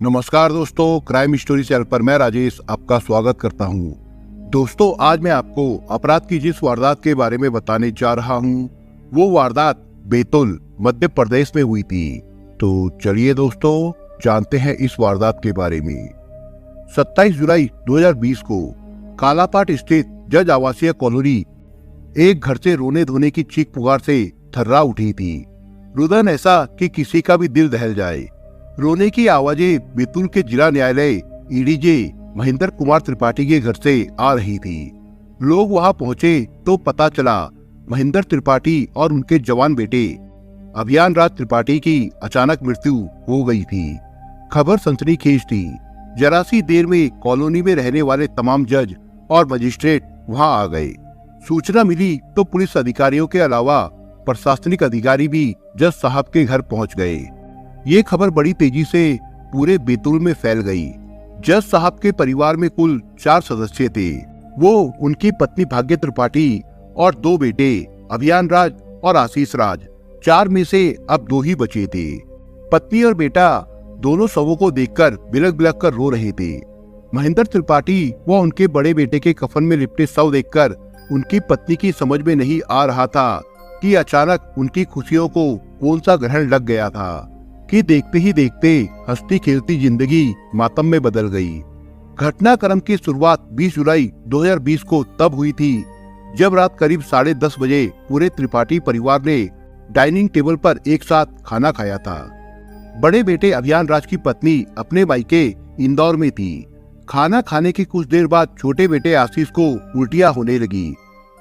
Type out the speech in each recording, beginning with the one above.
नमस्कार दोस्तों, crime story channel पर मैं राजेश आपका स्वागत करता हूं। दोस्तों, आज मैं आपको अपराध की जिस वारदात के बारे में बताने जा रहा हूं, वो वारदात बैतूल मध्य प्रदेश में हुई थी। तो चलिए दोस्तों, जानते हैं इस वारदात के बारे में। 27 जुलाई 2020 को कालापाट स्थित जज आवासीय कॉलोनी एक घर से रोने धोने की चीख पुकार से थर्रा उठी थी। रुदन ऐसा कि किसी का भी दिल दहल जाए। रोने की आवाजें बैतूल के जिला न्यायालय एडीजे महेंद्र कुमार त्रिपाठी के घर से आ रही थी। लोग वहां पहुंचे तो पता चला महेंद्र त्रिपाठी और उनके जवान बेटे अभियान राज त्रिपाठी की अचानक मृत्यु हो गई थी। खबर सनसनीखेज थी। जरा सी देर में कॉलोनी में रहने वाले तमाम जज और मजिस्ट्रेट वहां आ गए। सूचना मिली तो पुलिस अधिकारियों के अलावा प्रशासनिक अधिकारी भी जज साहब के घर पहुंच गए। ये खबर बड़ी तेजी से पूरे बैतूल में फैल गई। जज साहब के परिवार में कुल 4 सदस्य थे। वो, उनकी पत्नी भाग्य त्रिपाठी और 2 बेटे अभियान राज और आशीष राज। 4 में से अब 2 ही बचे थे। पत्नी और बेटा दोनों शवों को देखकर बिलख बिलख कर रो रहे थे। महेंद्र त्रिपाठी व उनके बड़े बेटे के कफन में लिपटे शव देखकर उनकी पत्नी की समझ में नहीं आ रहा था कि अचानक उनकी खुशियों को कौन सा ग्रहण लग गया था कि देखते ही देखते हंसती खेलती जिंदगी मातम में बदल गई। घटनाक्रम की शुरुआत 20 जुलाई 2020 को तब हुई थी जब रात करीब 10:30 बजे पूरे त्रिपाठी परिवार ने डाइनिंग टेबल पर एक साथ खाना खाया था। बड़े बेटे अभियान राज की पत्नी अपने मायके इंदौर में थी। खाना खाने की कुछ देर बाद छोटे बेटे आशीष को उल्टियां होने लगी।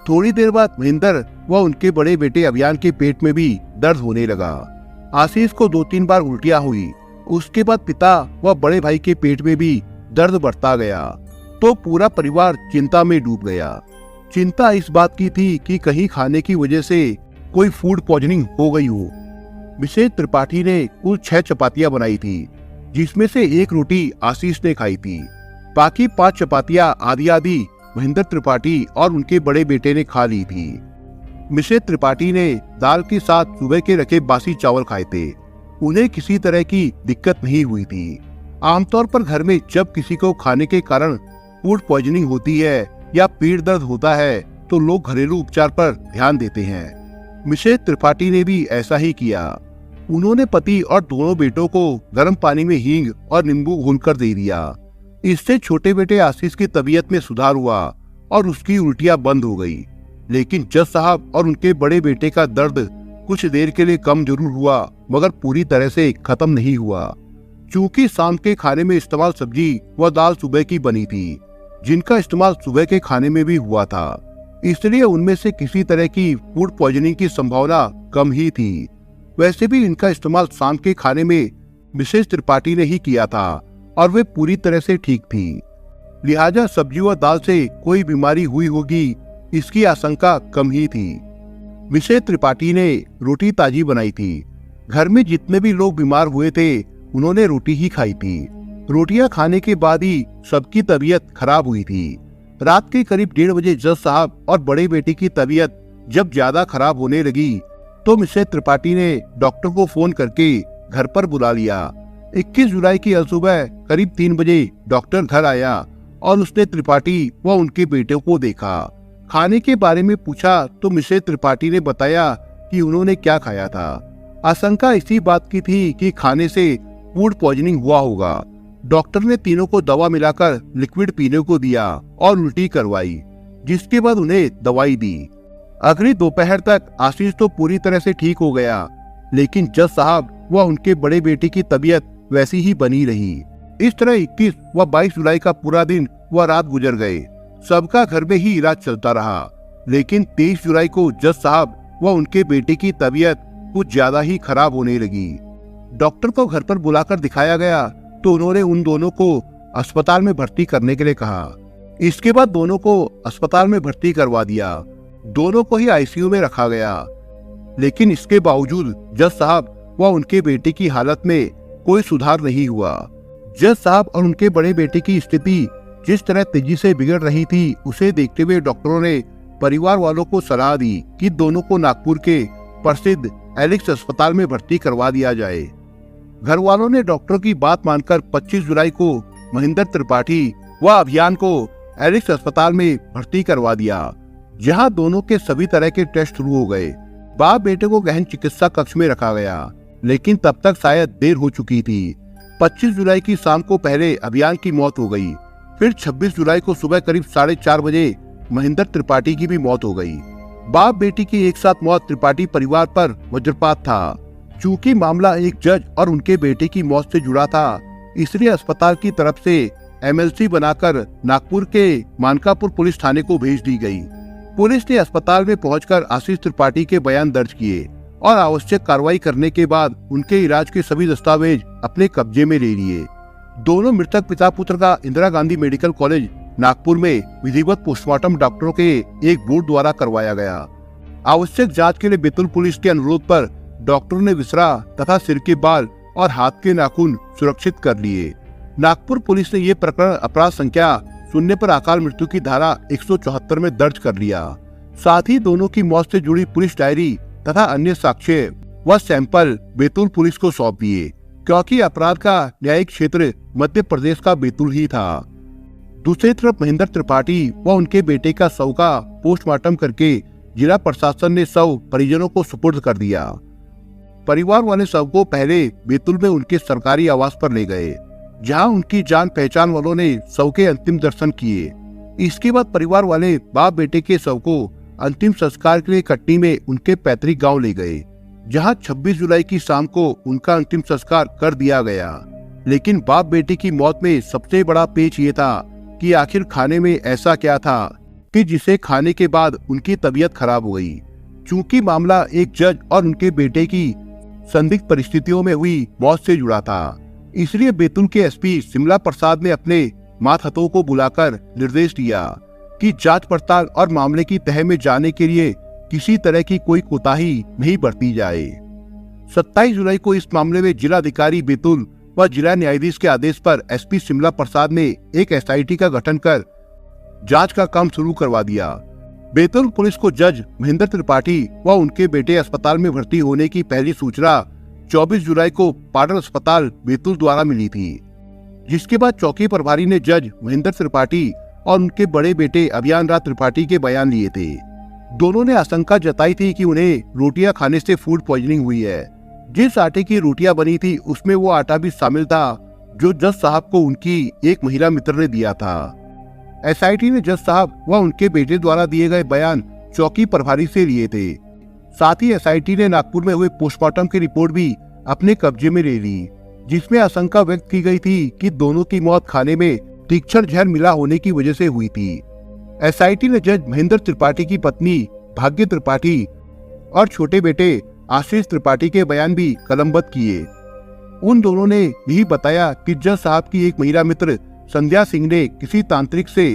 थोड़ी देर बाद महेंद्र व उनके बड़े बेटे अभियान के पेट में भी दर्द होने लगा। आशीष को 2-3 बार उल्टियां हुई। उसके बाद पिता व बड़े भाई के पेट में भी दर्द बढ़ता गया तो पूरा परिवार चिंता में डूब गया। चिंता इस बात की थी कि कहीं खाने की वजह से कोई फूड पॉइजनिंग हो गई हो। मिसेज त्रिपाठी ने कुल 6 चपातियां बनाई थी, जिसमें से 1 रोटी आशीष ने खाई थी। बाकी 5 चपातियां आधी महेंद्र त्रिपाठी और उनके बड़े बेटे ने खा ली थी। मिसेज त्रिपाठी ने दाल के साथ सुबह के रखे बासी चावल खाए थे। उन्हें किसी तरह की दिक्कत नहीं हुई थी। आमतौर पर घर में जब किसी को खाने के कारण फूड पॉइजनिंग होती है या पेट दर्द होता है तो लोग घरेलू उपचार पर ध्यान देते हैं। मिसेज त्रिपाठी ने भी ऐसा ही किया। उन्होंने पति और दोनों बेटों को गर्म पानी में हींग और नींबू घोलकर दे दिया। इससे छोटे बेटे आशीष की तबीयत में सुधार हुआ और उसकी उल्टियां बंद हो गई। लेकिन जज साहब और उनके बड़े बेटे का दर्द कुछ देर के लिए कम जरूर हुआ, मगर पूरी तरह से खत्म नहीं हुआ। चूंकि शाम के खाने में इस्तेमाल सब्जी व दाल सुबह की बनी थी, जिनका इस्तेमाल सुबह के खाने में भी हुआ था, इसलिए उनमें से किसी तरह की फूड पॉइजनिंग की संभावना कम ही थी। वैसे भी इनका इस्तेमाल शाम के खाने में मिसेज त्रिपाठी ने ही किया था और वे पूरी तरह से ठीक थी। लिहाजा सब्जी व दाल से कोई बीमारी हुई होगी, इसकी आशंका कम ही थी। मिसेज त्रिपाठी ने रोटी ताजी बनाई थी। घर में जितने भी लोग बीमार हुए थे, उन्होंने रोटी ही खाई थी। रोटियां खाने के बाद ही सबकी तबीयत खराब हुई थी। रात के करीब 1:30 बजे जज साहब और बड़े बेटे की तबीयत जब ज्यादा खराब होने लगी तो मिसेज त्रिपाठी ने डॉक्टर को फोन करके घर पर बुला लिया। 21 जुलाई की अलसुबह करीब 3 बजे डॉक्टर घर आया और उसने त्रिपाठी व उनके बेटे को देखा। खाने के बारे में पूछा तो मिसेज त्रिपाठी ने बताया कि उन्होंने क्या खाया था। आशंका इसी बात की थी कि खाने से फूड पॉइजनिंग हुआ होगा। डॉक्टर ने तीनों को दवा मिलाकर लिक्विड पीने को दिया और उल्टी करवाई, जिसके बाद उन्हें दवाई दी। अगली दोपहर तक आशीष तो पूरी तरह से ठीक हो गया, लेकिन जज साहब व उनके बड़े बेटे की तबीयत वैसी ही बनी रही। इस तरह 21 व 22 जुलाई का पूरा दिन व रात गुजर गए। सबका घर में ही इलाज चलता रहा, लेकिन 23 जुलाई को जज साहब व उनके बेटे की तबीयत कुछ ज्यादा ही खराब होने लगी। डॉक्टर को घर पर बुलाकर दिखाया गया तो उन्होंने उन दोनों को अस्पताल में भर्ती करने के लिए कहा। इसके बाद दोनों को अस्पताल में भर्ती करवा दिया। दोनों को ही आईसीयू में रखा गया, लेकिन इसके बावजूद जज साहब व उनके बेटे की हालत में कोई सुधार नहीं हुआ। जज साहब और उनके बड़े बेटे की स्थिति जिस तरह तेजी से बिगड़ रही थी, उसे देखते हुए डॉक्टरों ने परिवार वालों को सलाह दी कि दोनों को नागपुर के प्रसिद्ध एलिक्स अस्पताल में भर्ती करवा दिया जाए। घर वालों ने डॉक्टर की बात मानकर 25 जुलाई को महेंद्र त्रिपाठी व अभियान को एरिक्स अस्पताल में भर्ती करवा दिया, जहां दोनों के सभी तरह के टेस्ट शुरू हो गए। बाप बेटे को गहन चिकित्सा कक्ष में रखा गया, लेकिन तब तक शायद देर हो चुकी थी। 25 जुलाई की शाम को पहले अभियान की मौत हो गई। फिर 26 जुलाई को सुबह करीब 4:30 बजे महेंद्र त्रिपाठी की भी मौत हो गई। बाप बेटी की एक साथ मौत त्रिपाठी परिवार पर वज्रपात था। चूंकि मामला एक जज और उनके बेटे की मौत से जुड़ा था, इसलिए अस्पताल की तरफ से एमएलसी बनाकर नागपुर के मानकापुर पुलिस थाने को भेज दी गई। पुलिस ने अस्पताल में पहुंचकर आशीष त्रिपाठी के बयान दर्ज किए और आवश्यक कार्रवाई करने के बाद उनके इलाज के सभी दस्तावेज अपने कब्जे में ले लिए। दोनों मृतक पिता पुत्र का इंदिरा गांधी मेडिकल कॉलेज नागपुर में विधिवत पोस्टमार्टम डॉक्टरों के एक बोर्ड द्वारा करवाया गया। आवश्यक जांच के लिए बैतूल पुलिस के अनुरोध पर डॉक्टरों ने विसरा तथा सिर के बाल और हाथ के नाखून सुरक्षित कर लिए। नागपुर पुलिस ने ये प्रकरण अपराध संख्या सुनने पर अकाल मृत्यु की धारा 174 में दर्ज कर लिया। साथ ही दोनों की मौत से जुड़ी पुलिस डायरी तथा अन्य साक्ष्य व सैंपल बैतूल पुलिस को सौंप दिए, क्योंकि अपराध का न्यायिक क्षेत्र मध्य प्रदेश का बैतूल ही था। दूसरी तरफ महेंद्र त्रिपाठी व उनके बेटे का शव का पोस्टमार्टम करके जिला प्रशासन ने शव परिजनों को सुपुर्द कर दिया। परिवार वाले शव को पहले बैतूल में उनके सरकारी आवास पर ले गए, जहां उनकी जान पहचान वालों ने शव के अंतिम दर्शन किए। इसके बाद परिवार वाले बाप बेटे के शव को अंतिम संस्कार के लिए कटनी में उनके पैतृक गांव ले गए, जहां 26 जुलाई की शाम को उनका अंतिम संस्कार कर दिया गया। लेकिन बाप बेटे की मौत में सबसे बड़ा पेच ये था कि आखिर खाने में ऐसा क्या था कि जिसे खाने के बाद उनकी तबीयत खराब हो गई। चूंकि मामला एक जज और उनके बेटे की संदिग्ध परिस्थितियों में हुई मौत से जुड़ा था, इसलिए बैतूल के एसपी शिमला प्रसाद ने अपने मातहतों को बुलाकर निर्देश दिया कि जांच पड़ताल और मामले की तह में जाने के लिए किसी तरह की कोई कोताही नहीं बरती जाए। 27 जुलाई को इस मामले में जिलाधिकारी बैतूल व जिला न्यायाधीश के आदेश पर एसपी शिमला प्रसाद ने एक एसआईटी का गठन कर जांच का काम शुरू करवा दिया। बैतूल पुलिस को जज महेंद्र त्रिपाठी व उनके बेटे अस्पताल में भर्ती होने की पहली सूचना 24 जुलाई को पाटन अस्पताल बैतूल द्वारा मिली थी, जिसके बाद चौकी प्रभारी ने जज महेंद्र त्रिपाठी और उनके बड़े बेटे अभियान राज त्रिपाठी के बयान लिए थे। दोनों ने आशंका जताई थी कि उन्हें रोटियां खाने से फूड पॉइजनिंग हुई है। जिस आटे की रोटियां बनी थी उसमें वो आटा भी शामिल था जो जज साहब को उनकी एक महिला मित्र ने दिया था। एसआईटी ने जज साहब व उनके बेटे द्वारा दिए गए बयान चौकी प्रभारी से लिए थे। साथ ही एसआईटी ने नागपुर में हुए पोस्टमार्टम की रिपोर्ट भी अपने कब्जे में ले ली, जिसमें आशंका व्यक्त की गई थी कि दोनों की मौत खाने में तीक्ष्ण जहर मिला होने की वजह से हुई थी। एसआईटी ने जज महेंद्र त्रिपाठी की पत्नी भाग्य त्रिपाठी और छोटे बेटे आशीष त्रिपाठी के बयान भी कलमबद्ध किए। उन दोनों ने यही बताया कि जज साहब की एक महिला मित्र संध्या सिंह ने किसी तांत्रिक से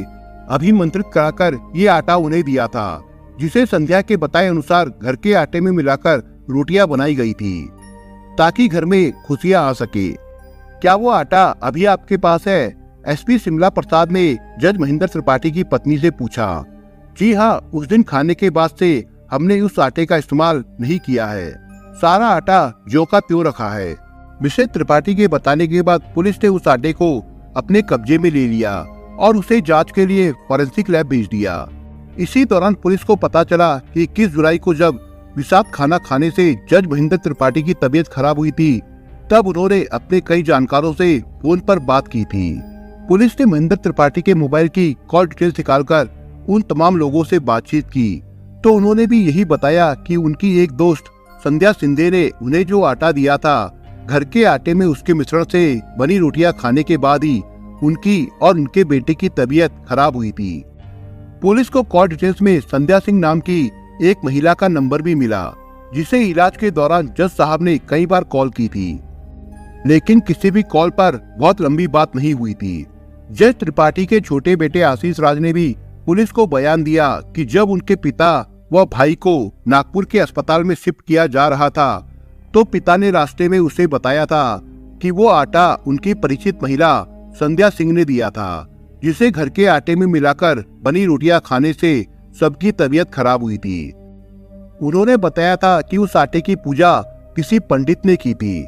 अभिमंत्रित कराकर ये आटा उन्हें दिया था, जिसे संध्या के बताए अनुसार घर के आटे में मिलाकर रोटियां बनाई गई थी ताकि घर में खुशियां आ सके। क्या वो आटा अभी आपके पास है? एसपी शिमला प्रसाद ने जज महेंद्र त्रिपाठी की पत्नी से पूछा। जी हाँ, उस दिन खाने के बाद से हमने उस आटे का इस्तेमाल नहीं किया है। सारा आटा ज्यों का त्यों रखा है। मिसेज त्रिपाठी के बताने के बाद पुलिस ने उस आटे को अपने कब्जे में ले लिया और उसे जांच के लिए फॉरेंसिक लैब भेज दिया। इसी दौरान पुलिस को पता चला कि 21 जुलाई को जब विषाक्त खाना खाने से जज महेंद्र त्रिपाठी की तबीयत खराब हुई थी, तब उन्होंने अपने कई जानकारों से फोन पर बात की थी। पुलिस ने महेंद्र त्रिपाठी के मोबाइल की कॉल डिटेल्स निकालकर उन तमाम लोगों से बातचीत की, तो उन्होंने भी यही बताया कि उनकी एक दोस्त संध्या सिंधे ने उन्हें जो आटा दिया था, घर के आटे में उसके मिश्रण से बनी रोटियां खाने के बाद ही उनकी और उनके बेटे की तबीयत खराब हुई थी। पुलिस को कॉल डिटेल्स में संध्या सिंह नाम की एक महिला का नंबर भी मिला, जिसे इलाज के दौरान जज साहब ने कई बार कॉल की थी, लेकिन किसी भी कॉल पर बहुत लंबी बात नहीं हुई थी। जज त्रिपाठी के छोटे बेटे आशीष राज ने भी पुलिस को बयान दिया कि जब उनके पिता व भाई को नागपुर के अस्पताल में शिफ्ट किया जा रहा था, तो पिता ने रास्ते में उसे बताया था कि वो आटा उनकी परिचित महिला संध्या सिंह ने दिया था, जिसे घर के आटे में मिलाकर बनी रोटियां खाने से सबकी तबीयत खराब हुई थी। उन्होंने बताया था कि उस आटे की पूजा किसी पंडित ने की थी।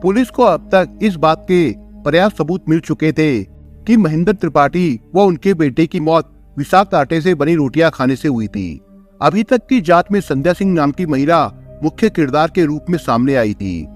पुलिस को अब तक इस बात के पर्याप्त सबूत मिल चुके थे कि महेंद्र त्रिपाठी व उनके बेटे की मौत विषाक्त आटे से बनी रोटियां खाने से हुई थी। अभी तक की जांच में संध्या सिंह नाम की महिला मुख्य किरदार के रूप में सामने आई थी।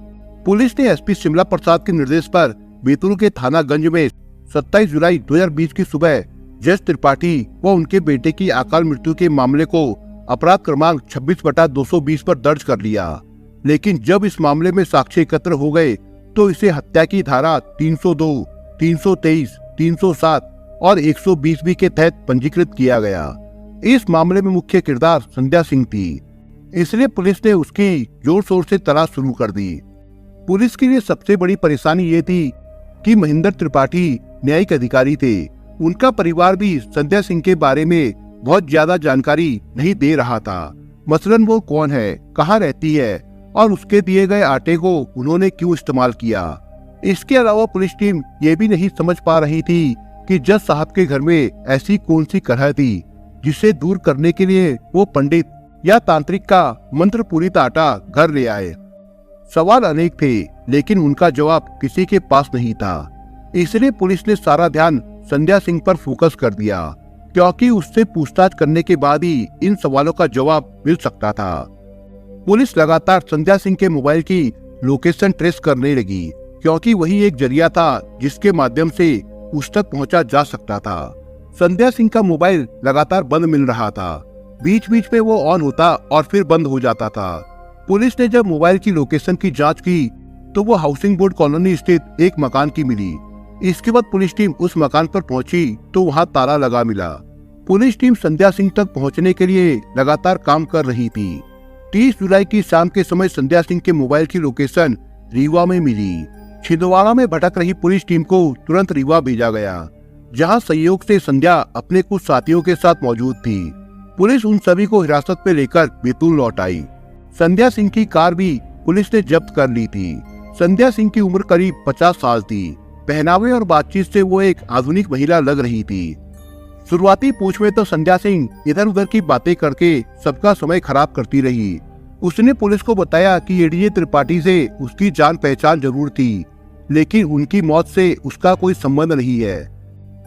पुलिस ने एसपी शिमला प्रसाद के निर्देश पर बैतूल के थाना गंज में 27 जुलाई 2020 की सुबह जस त्रिपाठी व उनके बेटे की अकाल मृत्यु के मामले को अपराध क्रमांक 26/220 पर दर्ज कर लिया। लेकिन जब इस मामले में साक्ष्य एकत्र हो गए तो इसे हत्या की धारा 302, 323, 307 और 120 बी के तहत पंजीकृत किया गया। इस मामले में मुख्य किरदार संध्या सिंह थी, इसलिए पुलिस ने उसकी जोर शोर से तलाश शुरू कर दी। पुलिस के लिए सबसे बड़ी परेशानी ये थी कि महेंद्र त्रिपाठी न्यायिक अधिकारी थे। उनका परिवार भी संध्या सिंह के बारे में बहुत ज्यादा जानकारी नहीं दे रहा था। मसलन वो कौन है, कहाँ रहती है और उसके दिए गए आटे को उन्होंने क्यों इस्तेमाल किया। इसके अलावा पुलिस टीम ये भी नहीं समझ पा रही थी कि जज साहब के घर में ऐसी कौन सी कलह थी जिसे दूर करने के लिए वो पंडित या तांत्रिक का मंत्र पूरित आटा घर ले आए। सवाल अनेक थे, लेकिन उनका जवाब किसी के पास नहीं था। इसलिए पुलिस ने सारा ध्यान संध्या सिंह पर फोकस कर दिया, क्योंकि उससे पूछताछ करने के बाद ही इन सवालों का जवाब मिल सकता था। पुलिस लगातार संध्या सिंह के मोबाइल की लोकेशन ट्रेस करने लगी, क्योंकि वही एक जरिया था जिसके माध्यम से उस तक पहुंचा जा सकता था। संध्या सिंह का मोबाइल लगातार बंद मिल रहा था, बीच बीच में वो ऑन होता और फिर बंद हो जाता था। पुलिस ने जब मोबाइल की लोकेशन की जांच की तो वो हाउसिंग बोर्ड कॉलोनी स्थित एक मकान की मिली। इसके बाद पुलिस टीम उस मकान पर पहुंची तो वहां ताला लगा मिला। पुलिस टीम संध्या सिंह तक पहुंचने के लिए लगातार काम कर रही थी। 30 जुलाई की शाम के समय संध्या सिंह के मोबाइल की लोकेशन रीवा में मिली। छिंदवाड़ा में भटक रही पुलिस टीम को तुरंत रीवा भेजा गया, जहां संयोग से संध्या अपने कुछ साथियों के साथ मौजूद थी। पुलिस उन सभी को हिरासत में लेकर बैतूल लौट आई। संध्या सिंह की कार भी पुलिस ने जब्त कर ली थी। संध्या सिंह की उम्र करीब 50 साल थी। पहनावे और बातचीत से वो एक आधुनिक महिला लग रही थी। शुरुआती पूछ में तो संध्या सिंह इधर उधर की बातें करके सबका समय खराब करती रही। उसने पुलिस को बताया कि एडीजे त्रिपाठी से उसकी जान पहचान जरूर थी, लेकिन उनकी मौत से उसका कोई संबंध नहीं है।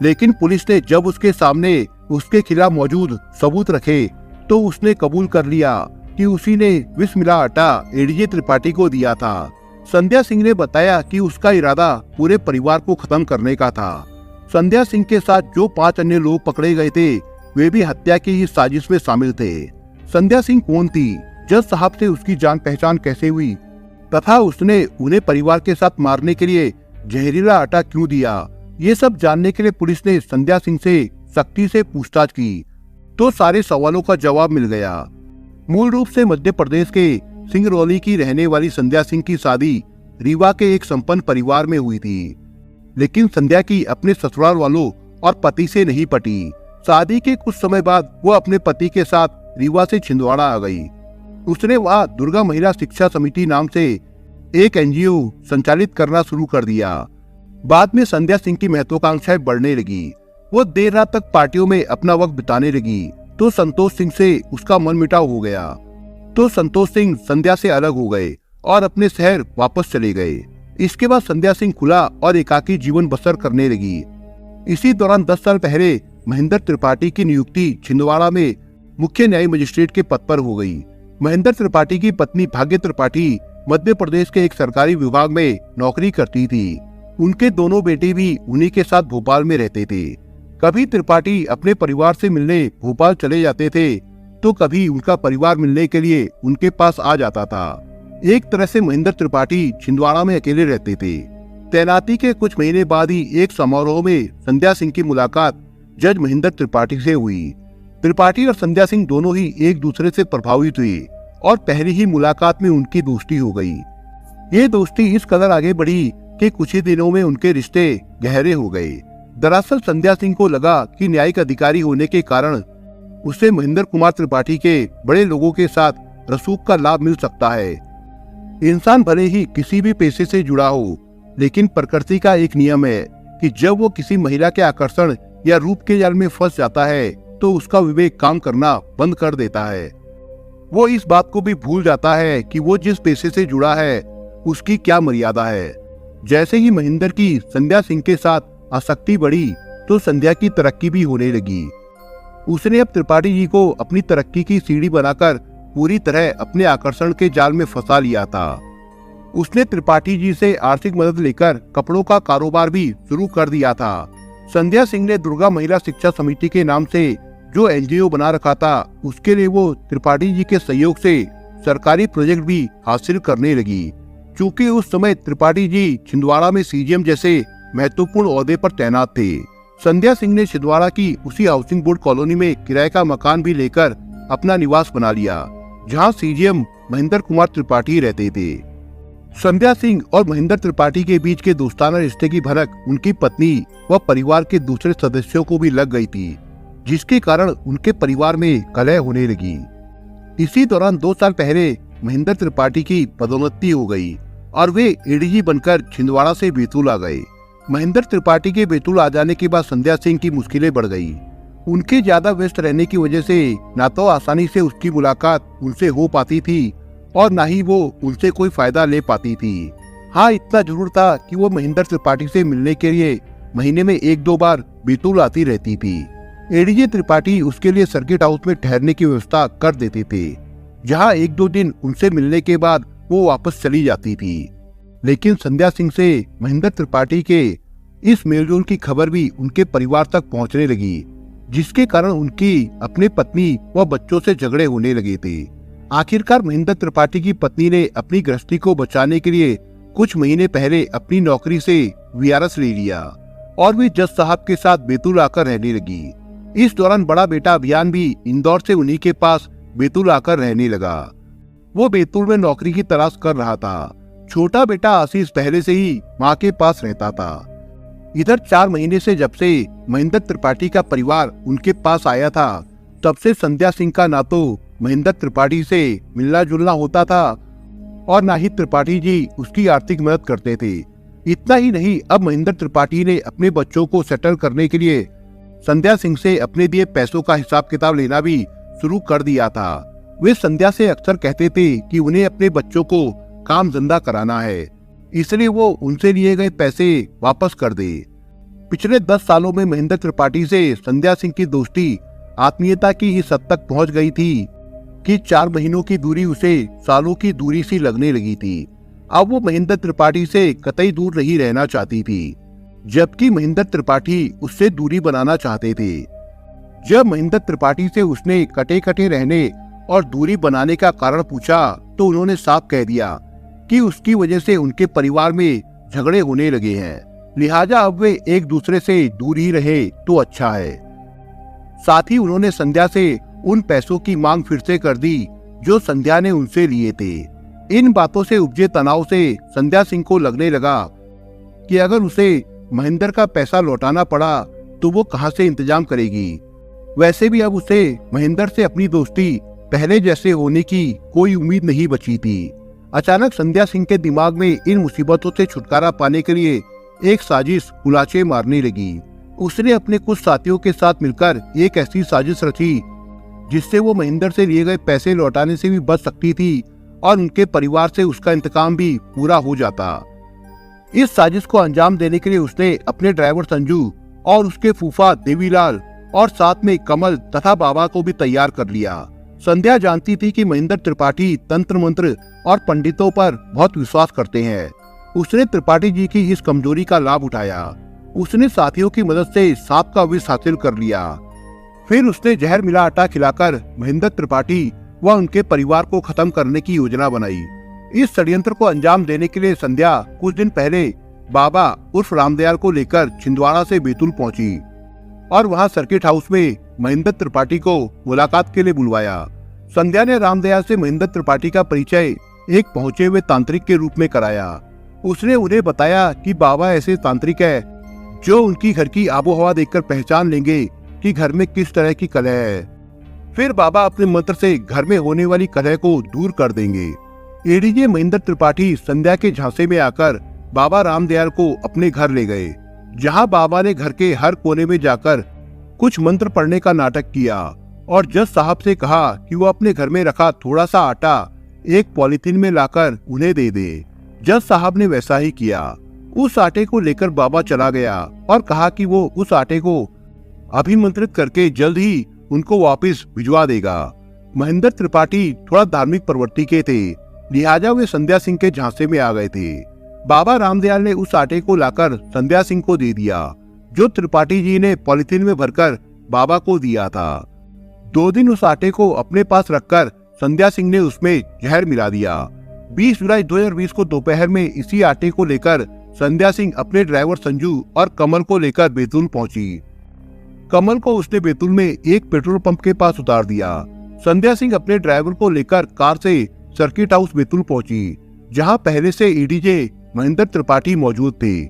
लेकिन पुलिस ने जब उसके सामने उसके खिलाफ मौजूद सबूत रखे तो उसने कबूल कर लिया कि उसी ने विष मिला आटा एडीजे त्रिपाठी को दिया था। संध्या सिंह ने बताया कि उसका इरादा पूरे परिवार को खत्म करने का था। संध्या सिंह के साथ जो 5 अन्य लोग पकड़े गए थे वे भी हत्या की ही साजिश में शामिल थे। संध्या सिंह कौन थी, जज साहब से उसकी जान पहचान कैसे हुई तथा उसने उन्हें परिवार के साथ मारने के लिए जहरीला आटा क्यों दिया, ये सब जानने के लिए पुलिस ने संध्या सिंह से सख्ती से पूछताछ की तो सारे सवालों का जवाब मिल गया। मूल रूप से मध्य प्रदेश के सिंगरौली की रहने वाली संध्या सिंह की शादी रीवा के एक संपन्न परिवार में हुई थी, लेकिन संध्या की अपने ससुराल वालों और पति से नहीं पटी। शादी के कुछ समय बाद वो अपने पति के साथ रीवा से छिंदवाड़ा आ गई। उसने वहाँ दुर्गा महिला शिक्षा समिति नाम से एक एनजीओ संचालित करना शुरू कर दिया। बाद में संध्या सिंह की महत्वाकांक्षाएं बढ़ने लगी। वो देर रात तक पार्टियों में अपना वक्त बिताने लगी तो संतोष सिंह से उसका मनमुटाव हो गया। तो संतोष सिंह संध्या से अलग हो गए और अपने शहर वापस चले गए। इसके बाद संध्या सिंह खुला और एकाकी जीवन बसर करने लगी। इसी दौरान 10 साल पहले महेंद्र त्रिपाठी की नियुक्ति छिंदवाड़ा में मुख्य न्यायिक मजिस्ट्रेट के पद पर हो गई। महेंद्र त्रिपाठी की पत्नी भाग्य त्रिपाठी मध्य प्रदेश के एक सरकारी विभाग में नौकरी करती थी। उनके दोनों बेटे भी उन्हीं के साथ भोपाल में रहते थे। कभी त्रिपाठी अपने परिवार से मिलने भोपाल चले जाते थे तो कभी उनका परिवार मिलने के लिए उनके पास आ जाता था। एक तरह से महेंद्र त्रिपाठी छिंदवाड़ा में अकेले रहते थे। तैनाती के कुछ महीने बाद ही एक समारोह में संध्या सिंह की मुलाकात जज महेंद्र त्रिपाठी से हुई। त्रिपाठी और संध्या सिंह दोनों ही एक दूसरे से प्रभावित हुए और पहली ही मुलाकात में उनकी दोस्ती हो गई। ये दोस्ती इस कदर आगे बढ़ी कि कुछ ही दिनों में उनके रिश्ते गहरे हो गए। दरअसल संध्या सिंह को लगा कि न्यायिक अधिकारी होने के कारण उसे महेंद्र कुमार त्रिपाठी के बड़े लोगों के साथ रसूख का लाभ मिल सकता है। इंसान भले ही किसी भी पेशे से जुड़ा हो, लेकिन प्रकृति का एक नियम है कि जब वो किसी महिला के आकर्षण या रूप के जाल में फंस जाता है तो उसका विवेक काम करना बंद कर देता है। वो इस बात को भी भूल जाता है कि वो जिस पेशे से जुड़ा है उसकी क्या मर्यादा है। जैसे ही महेंद्र की संध्या सिंह के साथ आसक्ति बढ़ी तो संध्या की तरक्की भी होने लगी। उसने अब त्रिपाठी जी को अपनी तरक्की की सीढ़ी बनाकर पूरी तरह अपने आकर्षण के जाल में फंसा लिया था। उसने त्रिपाठी जी से आर्थिक मदद लेकर कपड़ों का कारोबार भी शुरू कर दिया था। संध्या सिंह ने दुर्गा महिला शिक्षा समिति के नाम से जो एनजीओ बना रखा था, उसके लिए वो त्रिपाठी जी के सहयोग से सरकारी प्रोजेक्ट भी हासिल करने लगी। चूँकि उस समय त्रिपाठी जी छिंदवाड़ा में सीजीएम जैसे महत्वपूर्ण ओहदे पर तैनात थे, संध्या सिंह ने छिंदवाड़ा की उसी हाउसिंग बोर्ड कॉलोनी में किराए का मकान भी लेकर अपना निवास बना लिया, जहां सीजीएम महेंद्र कुमार त्रिपाठी रहते थे। संध्या सिंह और महेंद्र त्रिपाठी के बीच के दोस्ताना रिश्ते की भनक उनकी पत्नी व परिवार के दूसरे सदस्यों को भी लग गई थी, जिसके कारण उनके परिवार में कलह होने लगी। इसी दौरान 2 साल पहले महेंद्र त्रिपाठी की पदोन्नति हो गई और वे एडीजी बनकर छिंदवाड़ा से बैतूल आ गए। महेंद्र त्रिपाठी के बैतूल आ जाने के बाद संध्या सिंह की मुश्किलें बढ़ गई। उनके ज्यादा व्यस्त रहने की वजह से न तो आसानी से उसकी मुलाकात उनसे हो पाती थी और न ही वो उनसे कोई फायदा ले पाती थी। हाँ, इतना जरूर था कि वो महेंद्र त्रिपाठी से मिलने के लिए महीने में 1-2 बार बैतूल आती रहती थी। एडीजे त्रिपाठी उसके लिए सर्किट हाउस में ठहरने की व्यवस्था कर देते थे, जहाँ 1-2 दिन उनसे मिलने के बाद वो वापस चली जाती थी। लेकिन संध्या सिंह से महेंद्र त्रिपाठी के इस मेलजोल की खबर भी उनके परिवार तक पहुंचने लगी, जिसके कारण उनकी अपनी पत्नी व बच्चों से झगड़े होने लगे थे। आखिरकार महेंद्र त्रिपाठी की पत्नी ने अपनी गृहस्थी को बचाने के लिए कुछ महीने पहले अपनी नौकरी से वीआरएस ले लिया और वे जज साहब के साथ बैतूल आकर रहने लगी। इस दौरान बड़ा बेटा अभियान भी इंदौर से उन्हीं के पास बैतूल आकर रहने लगा। वो बैतूल में नौकरी की तलाश कर रहा था। छोटा बेटा आशीष पहले से ही माँ के पास रहता था। इधर 4 महीने से जब से महेंद्र त्रिपाठी का परिवार उनके पास आया था, तब से संध्या सिंह का ना तो महेंद्र त्रिपाठी से मिलना जुलना होता था और ना ही त्रिपाठी जी उसकी आर्थिक मदद करते थे। इतना ही नहीं, अब महेंद्र त्रिपाठी ने अपने बच्चों को सेटल करने के लिए संध्या सिंह से अपने दिए पैसों का हिसाब किताब लेना भी शुरू कर दिया था। वे संध्या से अक्सर कहते थे कि उन्हें अपने बच्चों को काम धंधा कराना है, इसलिए वो उनसे लिए गए पैसे वापस कर दे। पिछले 10 सालों में महेंद्र त्रिपाठी से संध्या सिंह की दोस्ती आत्मीयता की इस हद तक पहुंच गई थी कि 4 महीनों की दूरी उसे सालों की दूरी सी लगने लगी थी। अब वो महेंद्र त्रिपाठी से कतई दूर नहीं रहना चाहती थी, जबकि महेंद्र त्रिपाठी उससे दूरी बनाना चाहते थे। जब महेंद्र त्रिपाठी से उसने कटे कटे रहने और दूरी बनाने का कारण पूछा तो उन्होंने साफ कह दिया कि उसकी वजह से उनके परिवार में झगड़े होने लगे हैं, लिहाजा अब वे एक दूसरे से दूर ही रहे तो अच्छा है। साथ ही उन्होंने संध्या से उन पैसों की मांग फिर से कर दी जो संध्या ने उनसे लिए थे। इन बातों से उपजे तनाव से संध्या सिंह को लगने लगा कि अगर उसे महेंद्र का पैसा लौटाना पड़ा तो वो कहां से इंतजाम करेगी। वैसे भी अब उसे महेंद्र से अपनी दोस्ती पहले जैसे होने की कोई उम्मीद नहीं बची थी। अचानक संध्या सिंह के दिमाग में इन मुसीबतों से छुटकारा पाने के लिए एक साजिश उलाचे मारने लगी। उसने अपने कुछ साथियों के साथ मिलकर एक ऐसी साजिश रची जिससे वो महेंद्र से लिए गए पैसे लौटाने से भी बच सकती थी और उनके परिवार से उसका इंतकाम भी पूरा हो जाता। इस साजिश को अंजाम देने के लिए उसने अपने ड्राइवर संजू और उसके फूफा देवीलाल और साथ में कमल तथा बाबा को भी तैयार कर लिया। संध्या जानती थी कि महेंद्र त्रिपाठी तंत्र मंत्र और पंडितों पर बहुत विश्वास करते हैं। उसने त्रिपाठी जी की इस कमजोरी का लाभ उठाया। उसने साथियों की मदद से सांप का विष हासिल कर लिया। फिर उसने जहर मिला आटा खिलाकर महेंद्र त्रिपाठी व उनके परिवार को खत्म करने की योजना बनाई। इस षड्यंत्र को अंजाम देने के लिए संध्या कुछ दिन पहले बाबा उर्फ रामदयाल को लेकर छिंदवाड़ा से बैतूल पहुंची और वहां सर्किट हाउस में महेंद्र त्रिपाठी को मुलाकात के लिए बुलवाया। संध्या ने रामदयाल से महेंद्र त्रिपाठी का परिचय एक पहुंचे हुए तांत्रिक के रूप में कराया। उसने उन्हें बताया कि बाबा ऐसे तांत्रिक है जो उनकी घर की आबोहवा देखकर पहचान लेंगे कि घर में किस तरह की कलह है। फिर बाबा अपने मंत्र से घर में होने वाली कलह को दूर कर देंगे। एडीजे महेंद्र त्रिपाठी संध्या के झांसे में आकर बाबा रामदयाल को अपने घर ले गए, जहां बाबा ने घर के हर कोने में जाकर कुछ मंत्र पढ़ने का नाटक किया और जज साहब से कहा कि वो अपने घर में रखा थोड़ा सा आटा एक पॉलिथीन में लाकर उन्हें दे दे। जज साहब ने वैसा ही किया। उस आटे को लेकर बाबा चला गया और कहा कि वो उस आटे को अभिमंत्रित करके जल्द ही उनको वापस भिजवा देगा। महेंद्र त्रिपाठी थोड़ा धार्मिक प्रवृत्ति के थे, लिहाजा वे संध्या सिंह के झांसे में आ गए थे। बाबा रामदयाल ने उस आटे को लाकर संध्या सिंह को दे दिया, जो त्रिपाठी जी ने पॉलिथीन में भरकर बाबा को दिया था। 2 दिन उस आटे को अपने पास रखकर संध्या सिंह ने उसमें जहर मिला दिया। 20 जुलाई 2020 को दोपहर में इसी आटे को लेकर संध्या सिंह अपने ड्राइवर संजू और कमल को लेकर बैतूल पहुंची। कमल को उसने बैतूल में एक पेट्रोल पंप के पास उतार दिया। संध्या सिंह अपने ड्राइवर को लेकर कार से सर्किट हाउस बैतूल पहुंची, जहां पहले से एडीजे महेंद्र त्रिपाठी मौजूद थे।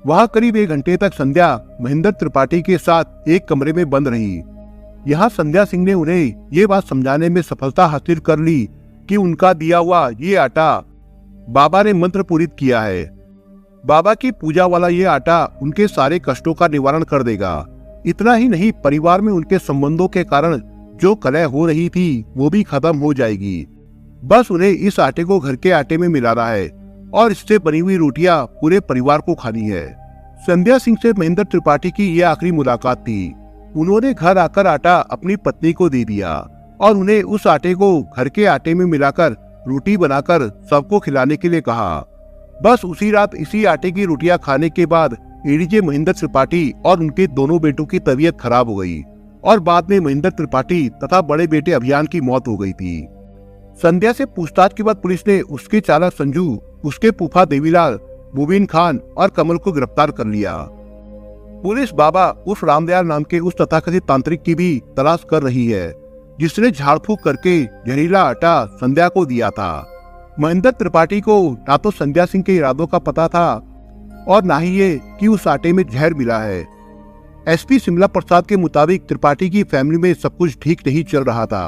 वहां करीब 1 घंटे तक संध्या महेंद्र त्रिपाठी के साथ एक कमरे में बंद रही। यहाँ संध्या सिंह ने उन्हें ये बात समझाने में सफलता हासिल कर ली कि उनका दिया हुआ ये आटा बाबा ने मंत्र पूरित किया है। बाबा की पूजा वाला ये आटा उनके सारे कष्टों का निवारण कर देगा। इतना ही नहीं, परिवार में उनके संबंधों के कारण जो कलह हो रही थी वो भी खत्म हो जाएगी। बस उन्हें इस आटे को घर के आटे में मिलाना है और इससे बनी हुई रोटियां पूरे परिवार को खानी है। संध्या सिंह से महेंद्र त्रिपाठी की यह आखिरी मुलाकात थी। उन्होंने घर आकर आटा अपनी पत्नी को दे दिया और उन्हें उस आटे को घर के आटे में मिलाकर रोटी बनाकर सबको खिलाने के लिए कहा। बस उसी रात इसी आटे की रोटियां खाने के बाद एडीजे महेंद्र त्रिपाठी और उनके दोनों बेटों की तबीयत खराब हो गई और बाद में महेंद्र त्रिपाठी तथा बड़े बेटे अभियान की मौत हो गई थी। संध्या से पूछताछ के बाद पुलिस ने उसके चालक संजू, उसके फूफा देवीलाल, मुबीन खान और कमल को गिरफ्तार कर लिया। पुलिस बाबा उस रामदयाल नाम के उस तथाकथित तांत्रिक की भी तलाश कर रही है, जिसने झाड़ फूक करके जहरीला आटा संध्या को दिया था। महेंद्र त्रिपाठी को ना तो संध्या सिंह के इरादों का पता था और ना ही ये कि उस आटे में जहर मिला है। एसपी शिमला प्रसाद के मुताबिक त्रिपाठी की फैमिली में सब कुछ ठीक नहीं चल रहा था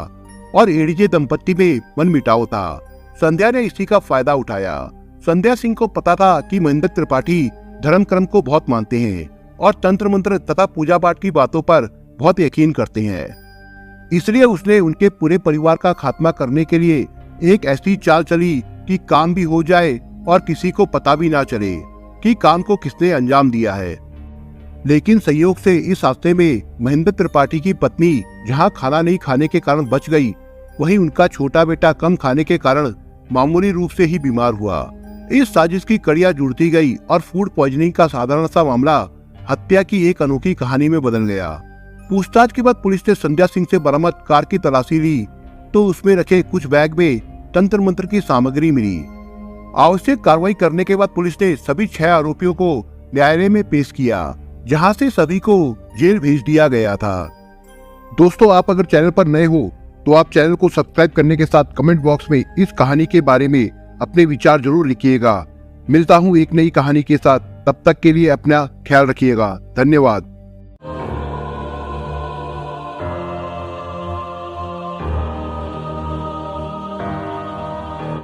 और एडीजे दंपत्ति में मनमुटाव था। संध्या ने इसी का फायदा उठाया। संध्या सिंह को पता था कि महेंद्र त्रिपाठी धर्म कर्म को बहुत मानते हैं और तंत्र मंत्र तथा पूजा पाठ की बातों पर बहुत यकीन करते हैं, इसलिए उसने उनके पूरे परिवार का खात्मा करने के लिए एक ऐसी चाल चली कि काम भी हो जाए और किसी को पता भी ना चले कि काम को किसने अंजाम दिया है। लेकिन संयोग से इस हादसे में महेंद्र त्रिपाठी की पत्नी जहां खाना नहीं खाने के कारण बच गई, वहीं उनका छोटा बेटा कम खाने के कारण मामूली रूप से ही बीमार हुआ। इस साजिश की कड़ियां जुड़ती गई और फूड पॉइजनिंग का साधारण सा मामला हत्या की एक अनोखी कहानी में बदल गया। पूछताछ के बाद पुलिस ने संध्या सिंह से बरामद कार की तलाशी ली तो उसमें रखे कुछ बैग में तंत्र मंत्र की सामग्री मिली। आवश्यक कार्रवाई करने के बाद पुलिस ने सभी 6 आरोपियों को न्यायालय में पेश किया, जहां से सभी को जेल भेज दिया गया था। दोस्तों, आप अगर चैनल पर नए हो तो आप चैनल को सब्सक्राइब करने के साथ कमेंट बॉक्स में इस कहानी के बारे में अपने विचार जरूर लिखिएगा। मिलता हूं एक नई कहानी के साथ, तब तक के लिए अपना ख्याल रखिएगा। धन्यवाद।